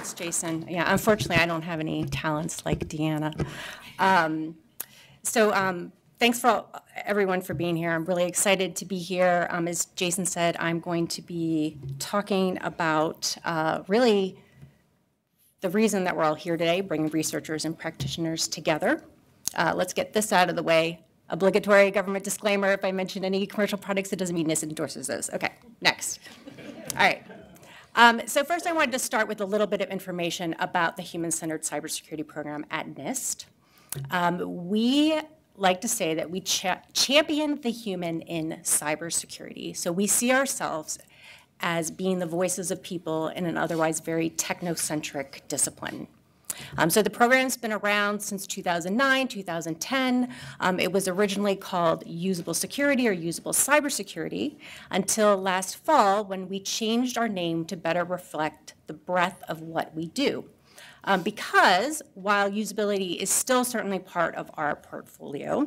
Thanks, Jason. Yeah, unfortunately, I don't have any talents like Deanna. Thanks for everyone for being here. I'm really excited to be here. As Jason said, I'm going to be talking about really the reason that we're all here today, bringing researchers and practitioners together. Let's get this out of the way. Obligatory government disclaimer: if I mention any commercial products, it doesn't mean NIST endorses those. Okay, next. All right. So first, I wanted to start with a little bit of information about the Human-Centered Cybersecurity Program at NIST. We like to say that we champion the human in cybersecurity. So we see ourselves as being the voices of people in an otherwise very technocentric discipline. So the program's been around since 2009, 2010. It was originally called Usable Security or Usable Cybersecurity until last fall when we changed our name to better reflect the breadth of what we do. Because while usability is still certainly part of our portfolio,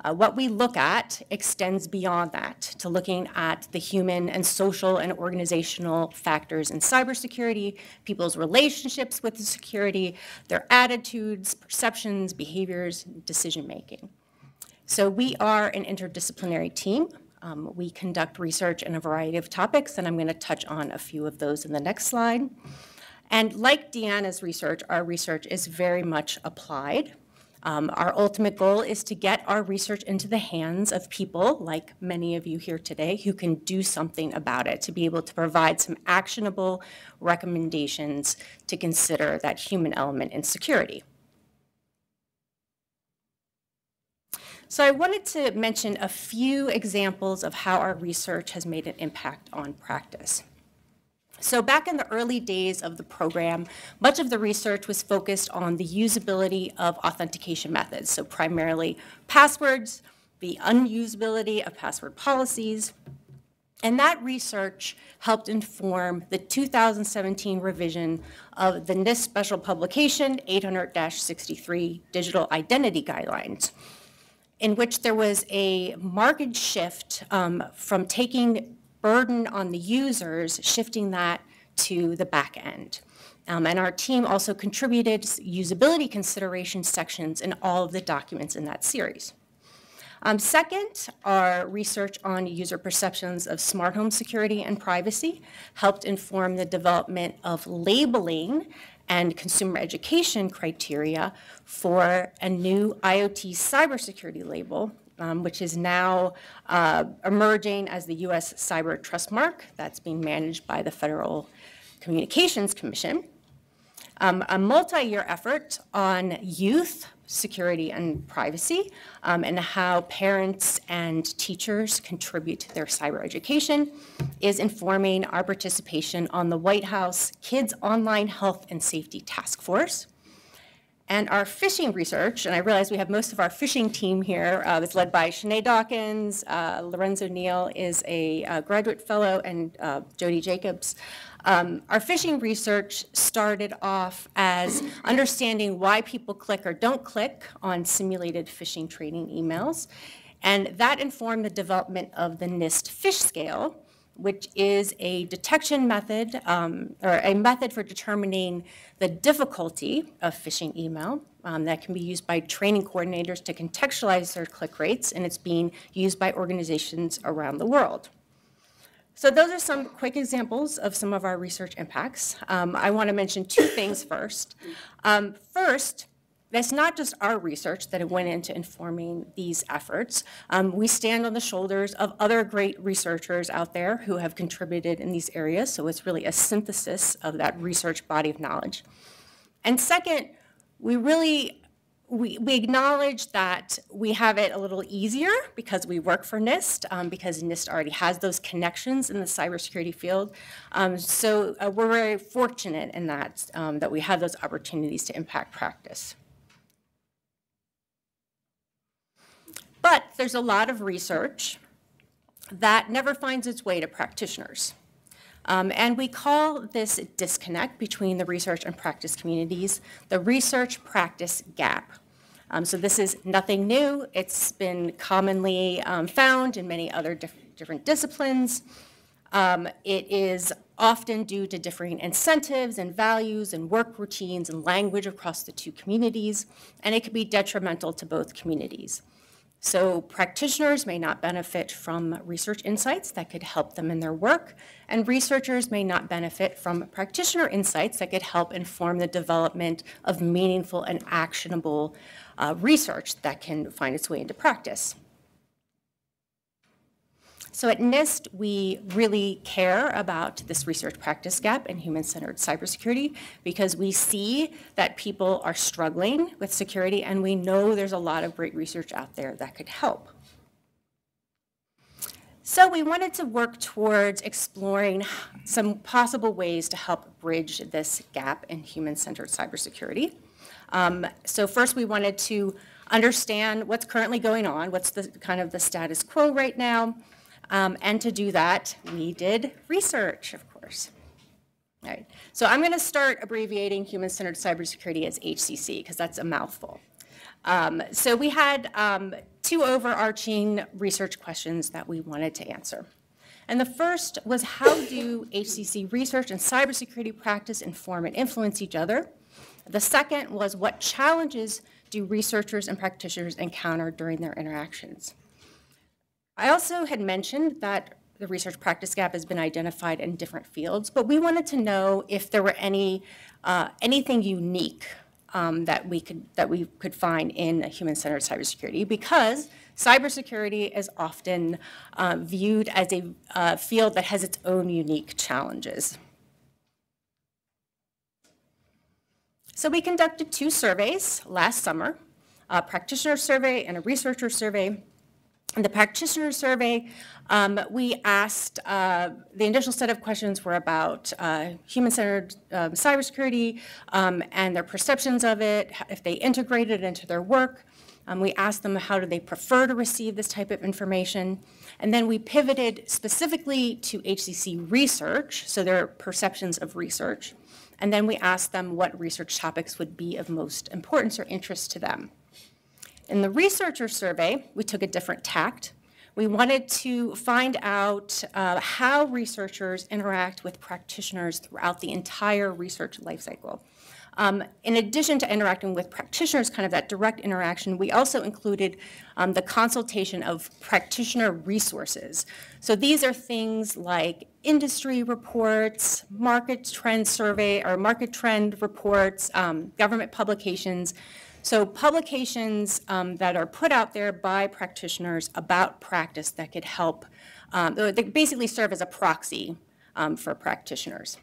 what we look at extends beyond that to looking at the human and social and organizational factors in cybersecurity, people's relationships with the security, their attitudes, perceptions, behaviors, decision-making. So we are an interdisciplinary team. We conduct research in a variety of topics, and I'm going to touch on a few of those in the next slide. And like Deanna's research, our research is very much applied. Our ultimate goal is to get our research into the hands of people, like many of you here today, who can do something about it, to be able to provide some actionable recommendations to consider that human element in security. So I wanted to mention a few examples of how our research has made an impact on practice. So back in the early days of the program, much of the research was focused on the usability of authentication methods, so primarily passwords, the unusability of password policies, and that research helped inform the 2017 revision of the NIST Special Publication 800-63 Digital Identity Guidelines, in which there was a marked shift from taking burden on the users, shifting that to the back end. And our team also contributed usability consideration sections in all of the documents in that series. Second, our research on user perceptions of smart home security and privacy helped inform the development of labeling and consumer education criteria for a new IoT cybersecurity label, which is now emerging as the U.S. Cyber Trust Mark that's being managed by the Federal Communications Commission. A multi-year effort on youth security and privacy and how parents and teachers contribute to their cyber education is informing our participation on the White House Kids Online Health and Safety Task Force. And our phishing research, and I realize we have most of our phishing team here, that's led by Sinead Dawkins. Lorenzo Neal is a graduate fellow, and Jody Jacobs. Our phishing research started off as understanding why people click or don't click on simulated phishing training emails. And that informed the development of the NIST Phish Scale, which is a detection method, or a method for determining the difficulty of phishing email that can be used by training coordinators to contextualize their click rates, and it's being used by organizations around the world. So those are some quick examples of some of our research impacts. I want to mention two things first. First, that's not just our research that went into informing these efforts. We stand on the shoulders of other great researchers out there who have contributed in these areas, so it's really a synthesis of that research body of knowledge. And second, we acknowledge that we have it a little easier because we work for NIST, because NIST already has those connections in the cybersecurity field. So we're very fortunate in that, that we have those opportunities to impact practice. But there's a lot of research that never finds its way to practitioners. And we call this disconnect between the research and practice communities the research-practice gap. So this is nothing new. It's been commonly found in many other different disciplines. It is often due to differing incentives and values and work routines and language across the two communities, and it could be detrimental to both communities. So practitioners may not benefit from research insights that could help them in their work, and researchers may not benefit from practitioner insights that could help inform the development of meaningful and actionable research that can find its way into practice. So at NIST, we really care about this research practice gap in human-centered cybersecurity because we see that people are struggling with security, and we know there's a lot of great research out there that could help. So we wanted to work towards exploring some possible ways to help bridge this gap in human-centered cybersecurity. So first, we wanted to understand what's currently going on, what's the kind of the status quo right now. And to do that, we did research, of course. All right. So I'm going to start abbreviating human-centered cybersecurity as HCC, because that's a mouthful. So we had two overarching research questions that we wanted to answer. And the first was, how do HCC research and cybersecurity practice inform and influence each other? The second was, what challenges do researchers and practitioners encounter during their interactions? I also had mentioned that the research practice gap has been identified in different fields, but we wanted to know if there were anything unique that we could find in human-centered cybersecurity, because cybersecurity is often viewed as a field that has its own unique challenges. So we conducted two surveys last summer, a practitioner survey and a researcher survey. In the practitioner survey, we asked, the initial set of questions were about human-centered cybersecurity and their perceptions of it, if they integrated it into their work. We asked them how do they prefer to receive this type of information. And then we pivoted specifically to HCC research, so their perceptions of research. And then we asked them what research topics would be of most importance or interest to them. In the researcher survey, we took a different tact. We wanted to find out how researchers interact with practitioners throughout the entire research lifecycle. In addition to interacting with practitioners, kind of that direct interaction, we also included the consultation of practitioner resources. So these are things like industry reports, market trend survey or market trend reports, government publications. So publications that are put out there by practitioners about practice that could help, they basically serve as a proxy for practitioners.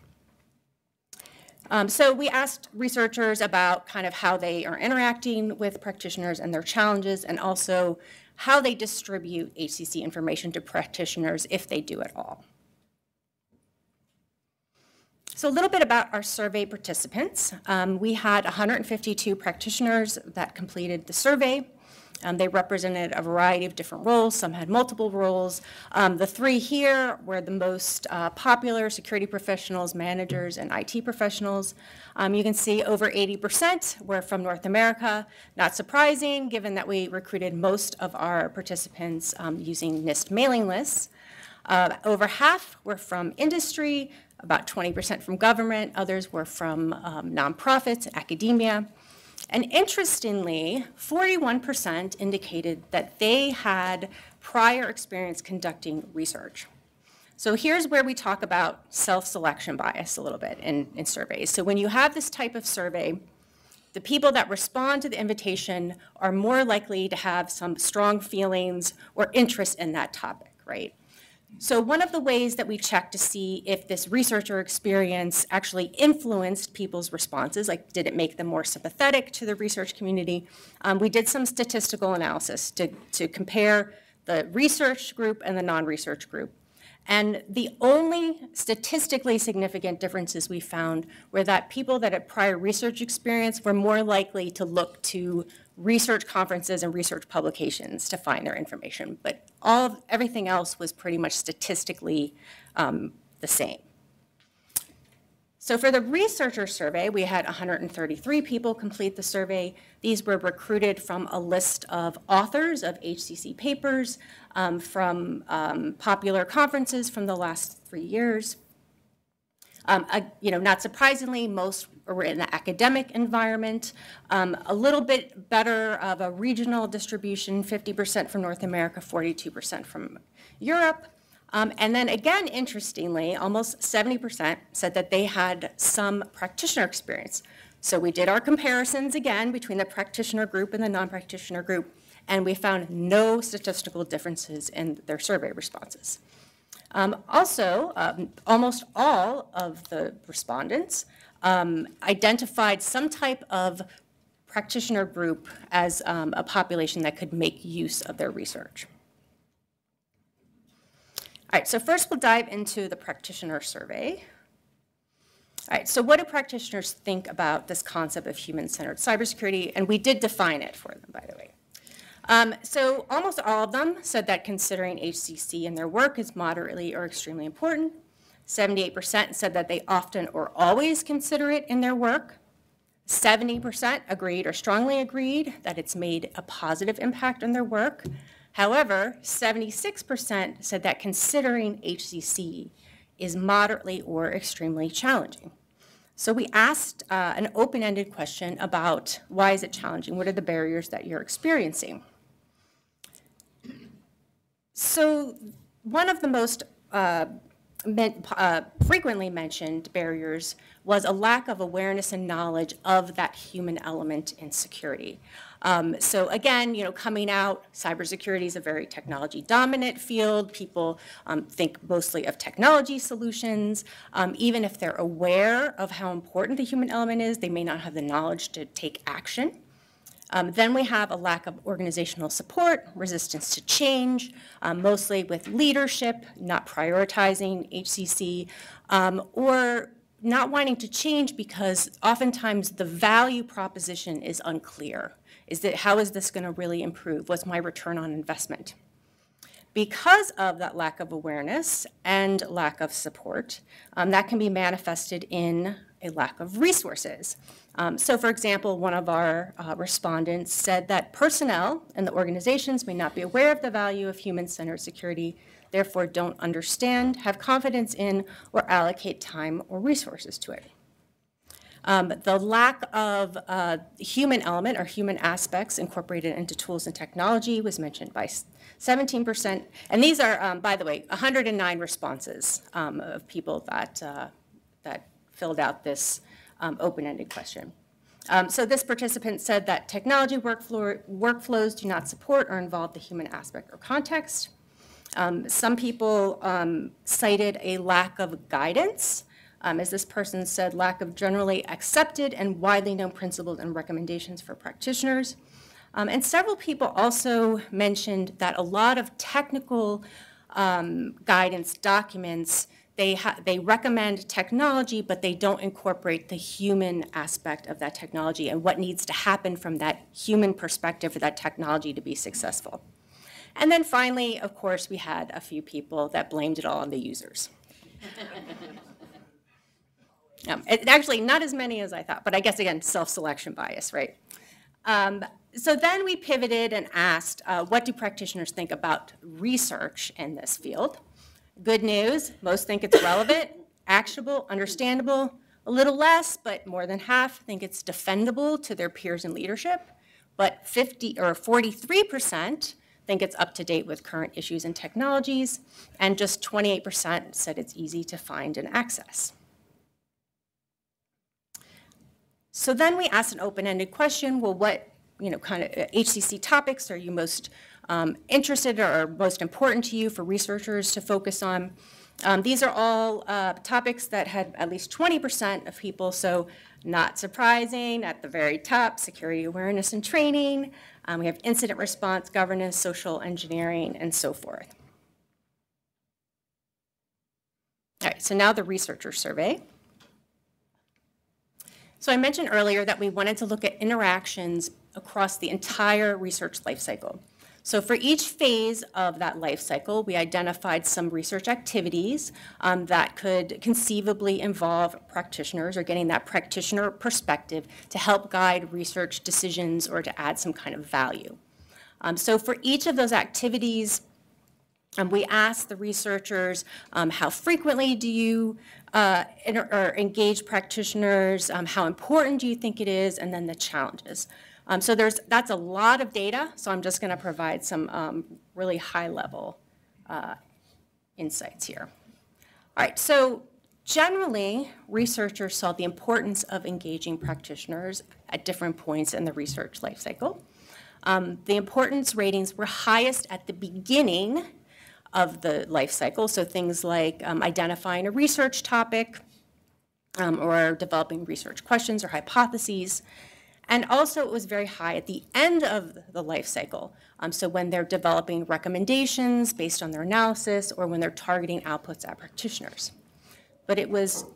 So we asked researchers about kind of how they are interacting with practitioners and their challenges, and also how they distribute HCC information to practitioners if they do at all. So a little bit about our survey participants. We had 152 practitioners that completed the survey. They represented a variety of different roles. Some had multiple roles. The three here were the most popular: security professionals, managers, and IT professionals. You can see over 80% were from North America. Not surprising, given that we recruited most of our participants using NIST mailing lists. Over half were from industry, about 20% from government. Others were from nonprofits and academia. And interestingly, 41% indicated that they had prior experience conducting research. So here's where we talk about self-selection bias a little bit in surveys. So when you have this type of survey, the people that respond to the invitation are more likely to have some strong feelings or interest in that topic, right? So one of the ways that we check to see if this researcher experience actually influenced people's responses, like did it make them more sympathetic to the research community, we did some statistical analysis to compare the research group and the non-research group. And the only statistically significant differences we found were that people that had prior research experience were more likely to look to research conferences and research publications to find their information. But everything else was pretty much statistically the same. So for the researcher survey, we had 133 people complete the survey. These were recruited from a list of authors of HCC papers, from popular conferences from the last 3 years. Not surprisingly, most were in the academic environment. A little bit better of a regional distribution, 50% from North America, 42% from Europe. And then again, interestingly, almost 70% said that they had some practitioner experience. So we did our comparisons again between the practitioner group and the non-practitioner group, and we found no statistical differences in their survey responses. Also, almost all of the respondents identified some type of practitioner group as a population that could make use of their research. All right, so first we'll dive into the practitioner survey. All right, so what do practitioners think about this concept of human-centered cybersecurity? And we did define it for them, by the way. So almost all of them said that considering HCC in their work is moderately or extremely important. 78% said that they often or always consider it in their work. 70% agreed or strongly agreed that it's made a positive impact on their work. However, 76% said that considering HCC is moderately or extremely challenging. So we asked an open-ended question about why is it challenging? What are the barriers that you're experiencing? So one of the most frequently mentioned barriers was a lack of awareness and knowledge of that human element in security. So again, coming out, cybersecurity is a very technology-dominant field. People think mostly of technology solutions. Even if they're aware of how important the human element is, they may not have the knowledge to take action. Then we have a lack of organizational support, resistance to change, mostly with leadership, not prioritizing HCC, or not wanting to change because oftentimes the value proposition is unclear. How is this going to really improve? What's my return on investment? Because of that lack of awareness and lack of support, that can be manifested in a lack of resources. So for example, one of our respondents said that personnel in the organizations may not be aware of the value of human-centered security, therefore don't understand, have confidence in, or allocate time or resources to it. The lack of human element or human aspects incorporated into tools and technology was mentioned by 17%. And these are, by the way, 109 responses of people that filled out this open-ended question. So this participant said that technology workflows do not support or involve the human aspect or context. Some people cited a lack of guidance. As this person said, lack of generally accepted and widely known principles and recommendations for practitioners. And several people also mentioned that a lot of technical guidance documents, they recommend technology, but they don't incorporate the human aspect of that technology and what needs to happen from that human perspective for that technology to be successful. And then finally, of course, we had a few people that blamed it all on the users. Actually, not as many as I thought, but I guess, again, self-selection bias, right? So then we pivoted and asked, what do practitioners think about research in this field? Good news, most think it's relevant, actionable, understandable, a little less, but more than half think it's defendable to their peers in leadership, but 43% think it's up to date with current issues and technologies, and just 28% said it's easy to find and access. So then we asked an open-ended question, well, what kind of HCC topics are you most interested or most important to you for researchers to focus on? These are all topics that had at least 20% of people, so not surprising. At the very top, security awareness and training. We have incident response, governance, social engineering, and so forth. All right, so now the researcher survey. So I mentioned earlier that we wanted to look at interactions across the entire research lifecycle. So for each phase of that lifecycle, we identified some research activities that could conceivably involve practitioners or getting that practitioner perspective to help guide research decisions or to add some kind of value. So for each of those activities, We asked the researchers how frequently do you engage practitioners, how important do you think it is, and then the challenges. So that's a lot of data, so I'm just going to provide some really high-level insights here. All right, so generally, researchers saw the importance of engaging practitioners at different points in the research life cycle. The importance ratings were highest at the beginning of the life cycle, so things like identifying a research topic or developing research questions or hypotheses. And also it was very high at the end of the life cycle, so when they're developing recommendations based on their analysis or when they're targeting outputs at practitioners. But it was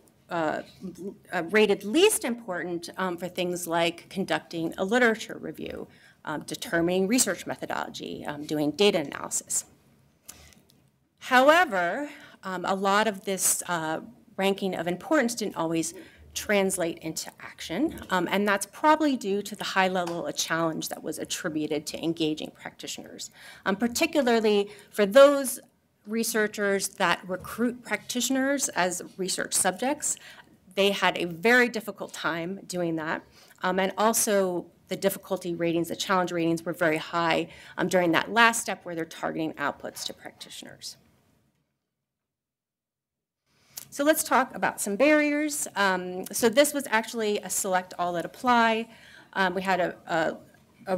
rated least important for things like conducting a literature review, determining research methodology, doing data analysis. However, a lot of this ranking of importance didn't always translate into action, and that's probably due to the high level of challenge that was attributed to engaging practitioners, particularly for those researchers that recruit practitioners as research subjects. They had a very difficult time doing that, and also the difficulty ratings, the challenge ratings were very high during that last step where they're targeting outputs to practitioners. So let's talk about some barriers. So this was actually a select all that apply. We had a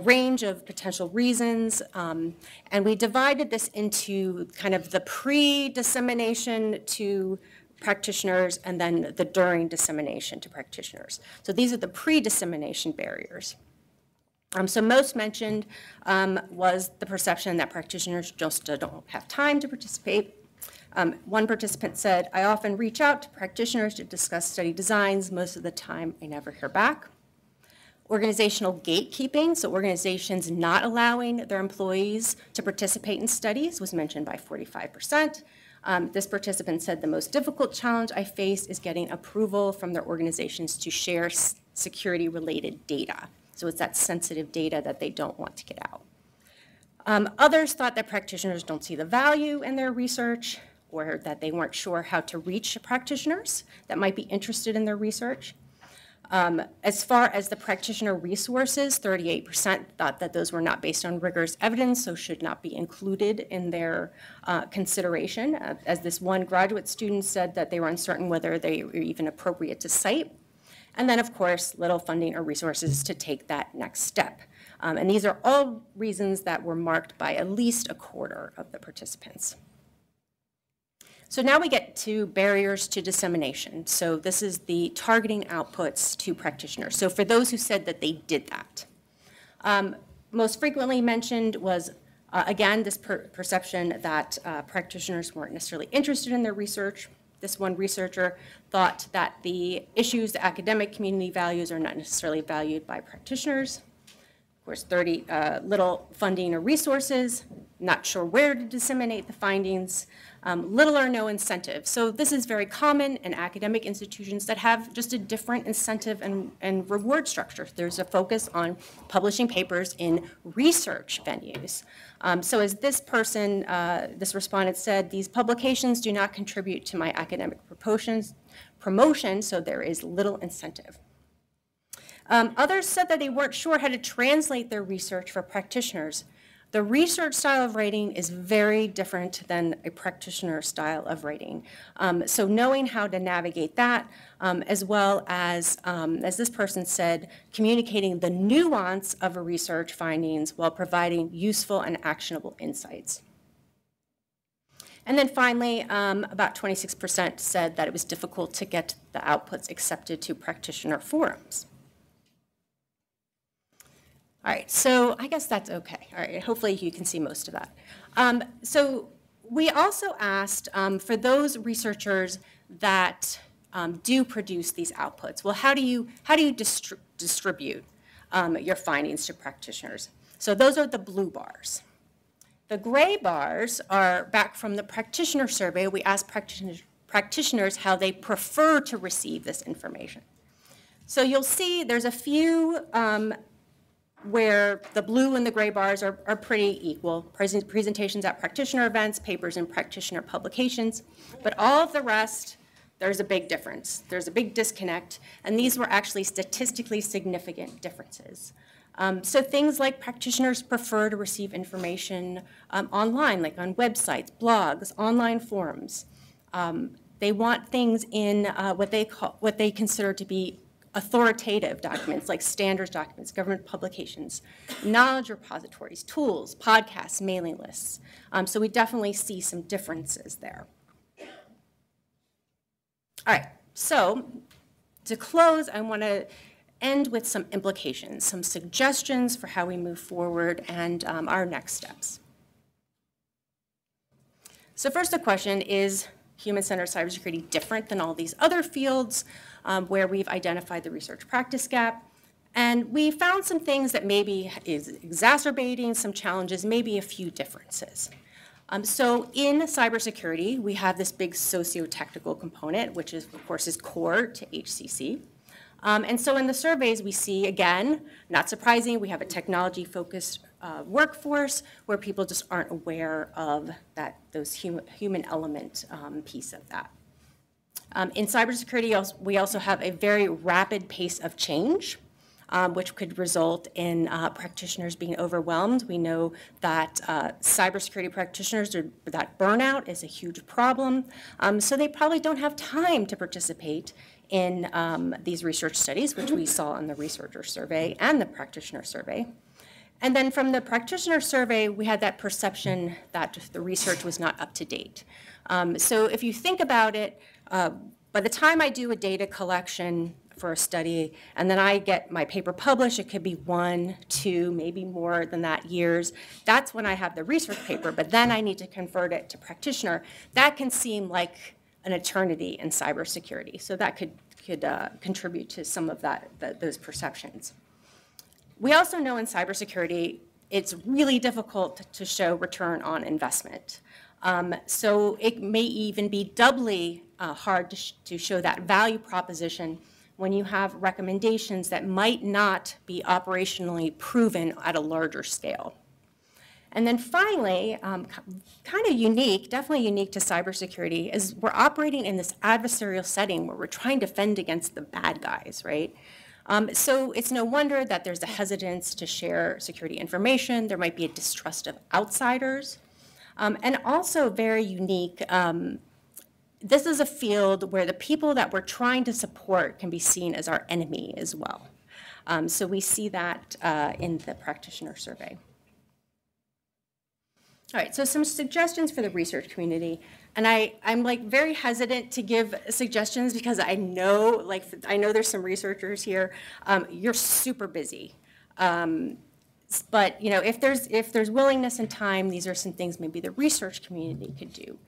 range of potential reasons, and we divided this into kind of the pre-dissemination to practitioners and then the during dissemination to practitioners. So these are the pre-dissemination barriers. So most mentioned was the perception that practitioners just don't have time to participate. One participant said, I often reach out to practitioners to discuss study designs. Most of the time, I never hear back. Organizational gatekeeping, so organizations not allowing their employees to participate in studies, was mentioned by 45%. This participant said, the most difficult challenge I face is getting approval from their organizations to share security-related data. So it's that sensitive data that they don't want to get out. Others thought that practitioners don't see the value in their research, or that they weren't sure how to reach practitioners that might be interested in their research. As far as the practitioner resources, 38% thought that those were not based on rigorous evidence, so should not be included in their consideration. As this one graduate student said, that they were uncertain whether they were even appropriate to cite. And then, of course, little funding or resources to take that next step. And these are all reasons that were marked by at least a quarter of the participants. So now we get to barriers to dissemination. So this is the targeting outputs to practitioners. So for those who said that they did that. Most frequently mentioned was, again, this perception that practitioners weren't necessarily interested in their research. This one researcher thought that the issues the academic community values are not necessarily valued by practitioners. Of course, little funding or resources, not sure where to disseminate the findings, little or no incentive. So this is very common in academic institutions that have just a different incentive and reward structure. There's a focus on publishing papers in research venues. So as this person, this respondent said, these publications do not contribute to my academic promotion, so there is little incentive. Others said that they weren't sure how to translate their research for practitioners. The research style of writing is very different than a practitioner style of writing. So knowing how to navigate that, as well as this person said, communicating the nuance of a research findings while providing useful and actionable insights. And then finally, about 26% said that it was difficult to get the outputs accepted to practitioner forums. All right, so I guess that's okay. All right, hopefully you can see most of that. So we also asked for those researchers that do produce these outputs, well, how do you distribute your findings to practitioners? So those are the blue bars. The gray bars are back from the practitioner survey. We asked practitioners how they prefer to receive this information. So you'll see there's a few where the blue and the gray bars are pretty equal. Presentations at practitioner events, papers in practitioner publications, but all of the rest, there's a big difference. There's a big disconnect, and these were actually statistically significant differences. So things like practitioners prefer to receive information online, like on websites, blogs, online forums. They want things in what they consider to be authoritative documents, like standards documents, government publications, knowledge repositories, tools, podcasts, mailing lists. So we definitely see some differences there. All right, so to close, I want to end with some implications, some suggestions for how we move forward and our next steps. So first, the question is, human-centered cybersecurity different than all these other fields where we've identified the research practice gap? And we found some things that maybe is exacerbating some challenges, maybe a few differences. So in cybersecurity, we have this big socio-technical component, which is, of course, is core to HCC. And so in the surveys, we see, again, not surprising, we have a technology-focused workforce where people just aren't aware of those human element piece of that. In cybersecurity, we also have a very rapid pace of change, which could result in practitioners being overwhelmed. We know that cybersecurity practitioners, that burnout is a huge problem. So they probably don't have time to participate in these research studies, which we saw in the researcher survey and the practitioner survey. And then from the practitioner survey, we had that perception that the research was not up to date. So if you think about it, by the time I do a data collection for a study, and then I get my paper published, it could be 1, 2, maybe more than that years. That's when I have the research paper, but then I need to convert it to practitioner. That can seem like an eternity in cybersecurity. So that could contribute to some of those perceptions. We also know in cybersecurity, it's really difficult to show return on investment. So it may even be doubly hard to show that value proposition when you have recommendations that might not be operationally proven at a larger scale. And then finally, kind of unique, definitely unique to cybersecurity, is we're operating in this adversarial setting where we're trying to fend against the bad guys, right? So it's no wonder that there's a hesitance to share security information. There might be a distrust of outsiders. And also very unique, this is a field where the people that we're trying to support can be seen as our enemy as well. So we see that in the practitioner survey. All right, so some suggestions for the research community. And I'm like very hesitant to give suggestions because I know there's some researchers here. You're super busy. But if there's willingness and time, these are some things maybe the research community could do.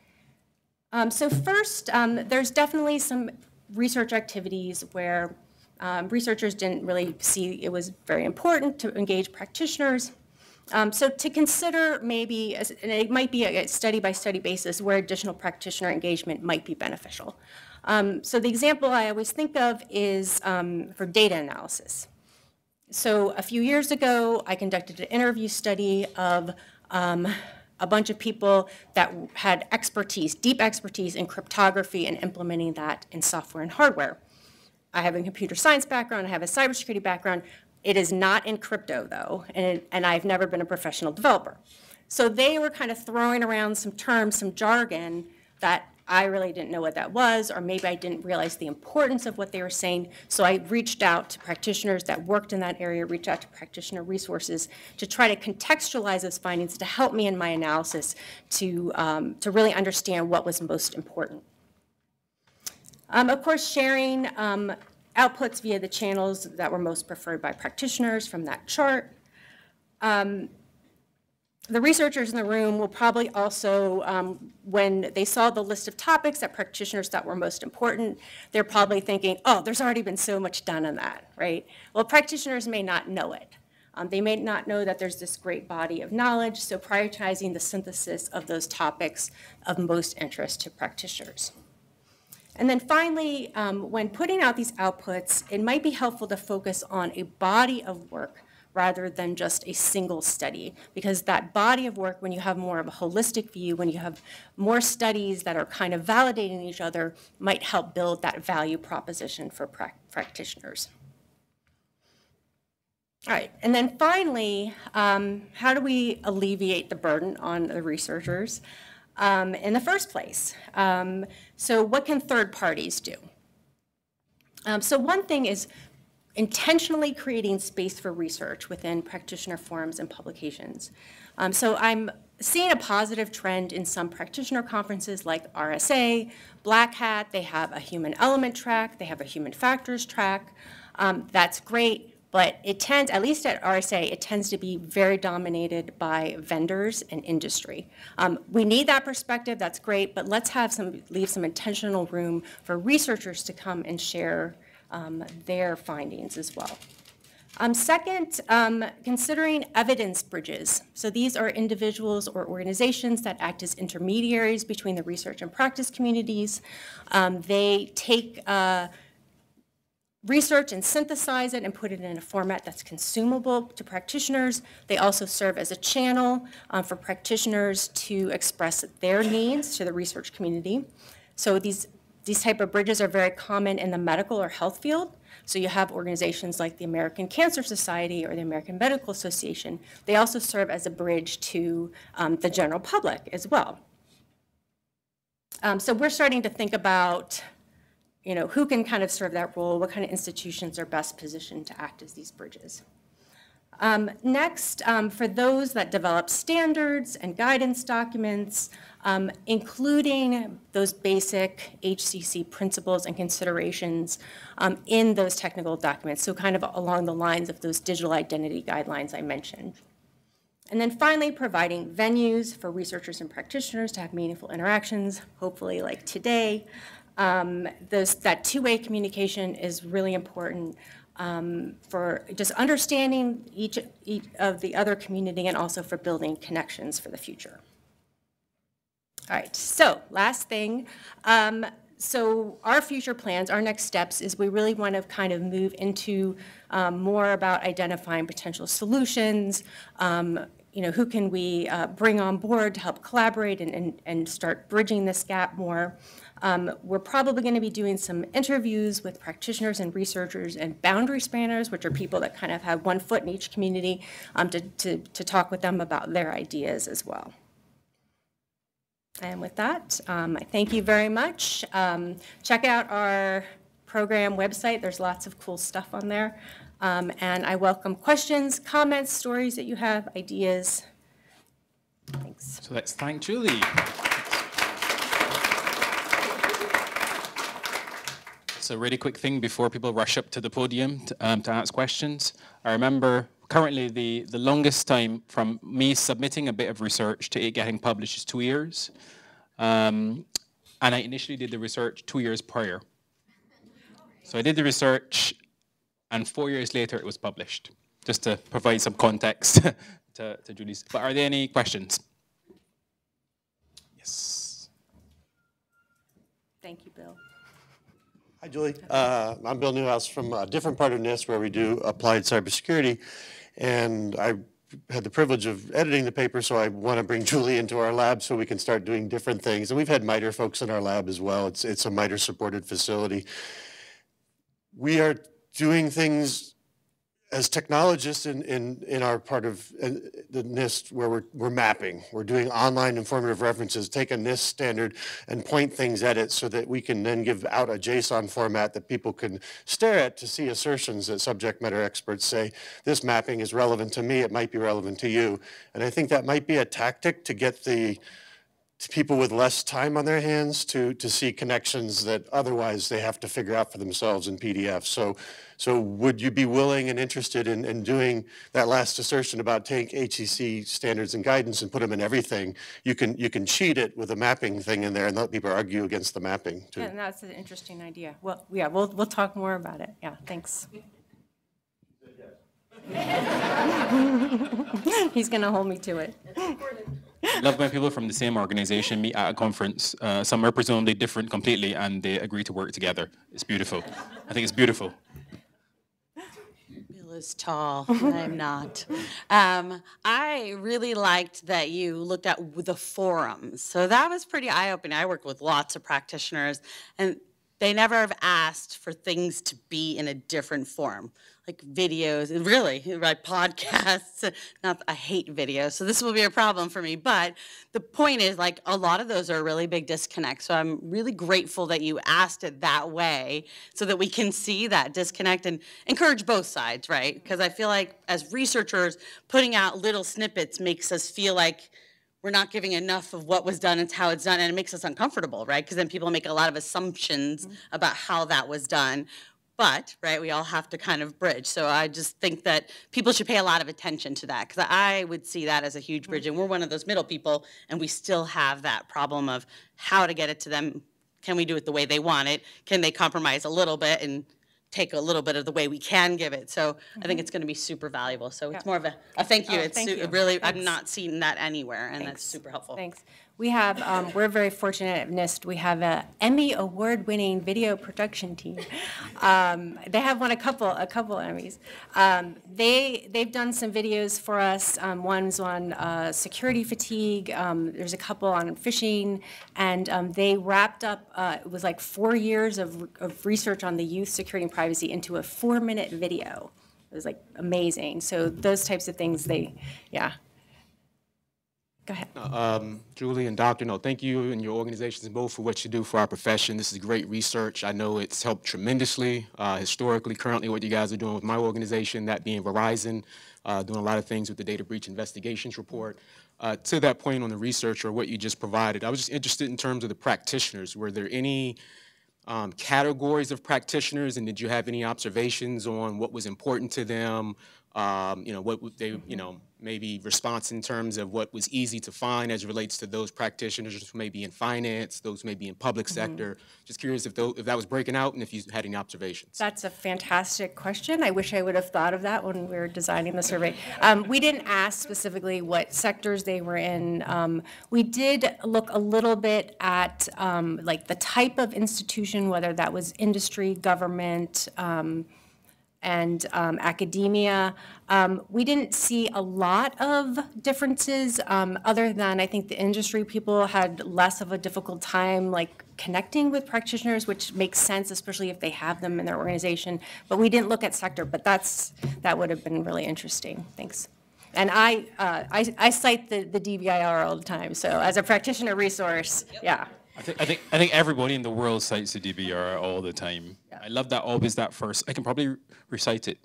So first, there's definitely some research activities where researchers didn't really see it was very important to engage practitioners. So to consider maybe, and it might be a study-by-study basis where additional practitioner engagement might be beneficial. So the example I always think of is for data analysis. So a few years ago, I conducted an interview study of a bunch of people that had expertise, deep expertise in cryptography and implementing that in software and hardware. I have a computer science background, I have a cybersecurity background. It is not in crypto, though, and I've never been a professional developer. So they were kind of throwing around some terms, some jargon that I really didn't know what that was, or maybe I didn't realize the importance of what they were saying. So I reached out to practitioners that worked in that area, reached out to practitioner resources to try to contextualize those findings to help me in my analysis to really understand what was most important. Of course, sharing outputs via the channels that were most preferred by practitioners from that chart. The researchers in the room will probably also, when they saw the list of topics that practitioners thought were most important, they're probably thinking, oh, there's already been so much done on that, right? Well, practitioners may not know it. They may not know that there's this great body of knowledge, so prioritizing the synthesis of those topics of most interest to practitioners. And then finally, when putting out these outputs, it might be helpful to focus on a body of work rather than just a single study. Because that body of work, when you have more of a holistic view, when you have more studies that are kind of validating each other, might help build that value proposition for practitioners. All right, and then finally, how do we alleviate the burden on the researchers in the first place? So what can third parties do? So one thing is intentionally creating space for research within practitioner forums and publications. So I'm seeing a positive trend in some practitioner conferences like RSA, Black Hat. They have a human element track, they have a human factors track. That's great, but it tends, at least at RSA, it tends to be very dominated by vendors and industry. We need that perspective, that's great, but let's have leave some intentional room for researchers to come and share their findings as well. Second, considering evidence bridges. So these are individuals or organizations that act as intermediaries between the research and practice communities. They take research and synthesize it and put it in a format that's consumable to practitioners. They also serve as a channel for practitioners to express their needs to the research community. So these type of bridges are very common in the medical or health field. So you have organizations like the American Cancer Society or the American Medical Association. They also serve as a bridge to the general public as well. So we're starting to think about, you know, who can kind of serve that role, what kind of institutions are best positioned to act as these bridges. Next, for those that develop standards and guidance documents, including those basic HCC principles and considerations in those technical documents, so kind of along the lines of those digital identity guidelines I mentioned. And then finally, providing venues for researchers and practitioners to have meaningful interactions, hopefully like today. That two-way communication is really important for just understanding each of the other community and also for building connections for the future. All right, so last thing. So our future plans, our next steps is we really want to kind of move into more about identifying potential solutions, you know, who can we bring on board to help collaborate and start bridging this gap more. We're probably going to be doing some interviews with practitioners and researchers and boundary spanners, which are people that kind of have one foot in each community, to talk with them about their ideas as well. And with that, I thank you very much. Check out our program website. There's lots of cool stuff on there. And I welcome questions, comments, stories that you have, ideas. Thanks. So let's thank Julie. So a really quick thing before people rush up to the podium to ask questions. I remember currently the longest time from me submitting a bit of research to it getting published is 2 years. And I initially did the research 2 years prior. So I did the research and 4 years later it was published, just to provide some context to Julie's. But are there any questions? Yes. Thank you, Bill. Hi, Julie. I'm Bill Newhouse from a different part of NIST where we do applied cybersecurity. And I had the privilege of editing the paper, so I want to bring Julie into our lab so we can start doing different things. And we've had MITRE folks in our lab as well. It's a MITRE-supported facility. We are doing things as technologists in our part of the NIST where we're mapping. We're doing online informative references, take a NIST standard and point things at it so that we can then give out a JSON format that people can stare at to see assertions that subject matter experts say, this mapping is relevant to me, it might be relevant to you. And I think that might be a tactic to get people with less time on their hands to see connections that otherwise they have to figure out for themselves in PDF. So would you be willing and interested in doing that last assertion about take HCC standards and guidance and put them in everything? You can cheat it with a mapping thing in there and let people argue against the mapping too. Yeah, that's an interesting idea. Well, yeah, we'll talk more about it. Yeah, thanks. He's going to hold me to it. I love when people from the same organization meet at a conference. Some are presumably different completely, and they agree to work together. It's beautiful. I think it's beautiful. Bill, is tall, and I'm not. I really liked that you looked at the forums. So that was pretty eye-opening. I work with lots of practitioners, and they never have asked for things to be in a different form, like videos, and really, right, podcasts. Not, I hate videos, so this will be a problem for me. But the point is, like, a lot of those are a really big disconnect. So I'm really grateful that you asked it that way so that we can see that disconnect and encourage both sides, right? Because I feel like as researchers, putting out little snippets makes us feel like we're not giving enough of what was done and how it's done, and it makes us uncomfortable, right? Because then people make a lot of assumptions about how that was done. But, right, we all have to kind of bridge. So I just think that people should pay a lot of attention to that, because I would see that as a huge bridge. And we're one of those middle people, and we still have that problem of how to get it to them. Can we do it the way they want it? Can they compromise a little bit and take a little bit of the way we can give it? So I think it's going to be super valuable. So it's more of a thank you. Oh, It's thank you. really, Thanks. I've not seen that anywhere, and Thanks. that's super helpful. Thanks. We have, we're very fortunate at NIST. We have a Emmy award-winning video production team. They have won a couple Emmys. They've done some videos for us. One's on security fatigue. There's a couple on phishing, and they wrapped up. It was like 4 years of research on the youth security and privacy into a 4-minute video. It was like amazing. So those types of things, yeah. Go ahead. Julie and Dr. No, thank you and your organizations both for what you do for our profession. This is great research. I know it's helped tremendously historically, currently what you guys are doing with my organization, that being Verizon, doing a lot of things with the data breach investigations report. To that point on the research or what you just provided, I was just interested in terms of the practitioners. Were there any categories of practitioners, and did you have any observations on what was important to them? What would they, maybe response in terms of what was easy to find as it relates to those practitioners maybe in finance, those maybe in public sector. Just curious if that was breaking out and if you had any observations. That's a fantastic question. I wish I would have thought of that when we were designing the survey. We didn't ask specifically what sectors they were in. We did look a little bit at like the type of institution, whether that was industry, government, and academia. We didn't see a lot of differences other than I think the industry people had less of a difficult time like connecting with practitioners, which makes sense, especially if they have them in their organization. But we didn't look at sector, but that would have been really interesting. Thanks. And I cite the DBIR all the time, so as a practitioner resource, yeah. I think everybody in the world cites the DBR all the time. Yeah. I love that always that first. I can probably recite it.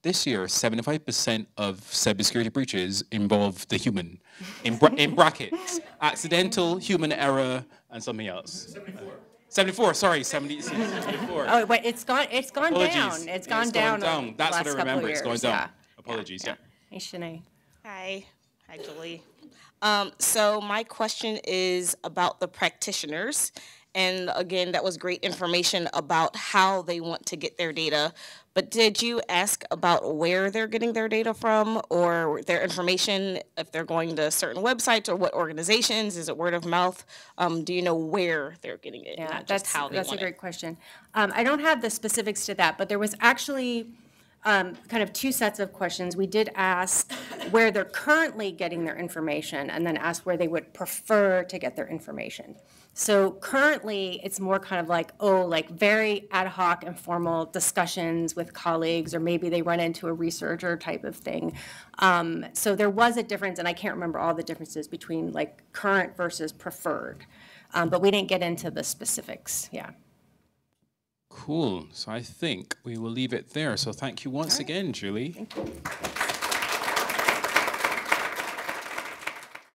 This year, 75% of cybersecurity breaches involve the human, in brackets, accidental, human error, and something else. 74, sorry, 74. Oh, but it's gone Apologies. down. It's gone down. That's what I remember. It's going down. Yeah. Apologies. Yeah. Hey, Shanae. Hi, Julie. So my question is about the practitioners. And again, that was great information about how they want to get their data. But did you ask about where they're getting their data from or their information, if they're going to certain websites or what organizations? Is it word of mouth? Do you know where they're getting it? Yeah, not just how they that's want a great it? question. I don't have the specifics to that, but there was actually kind of two sets of questions. We did ask where they're currently getting their information and then ask where they would prefer to get their information. So currently, it's more kind of like, very ad hoc, informal discussions with colleagues, or maybe they run into a researcher type of thing. So there was a difference, and I can't remember all the differences between like current versus preferred, but we didn't get into the specifics, yeah. Cool. So I think we will leave it there. So thank you once again, Julie. Thank you.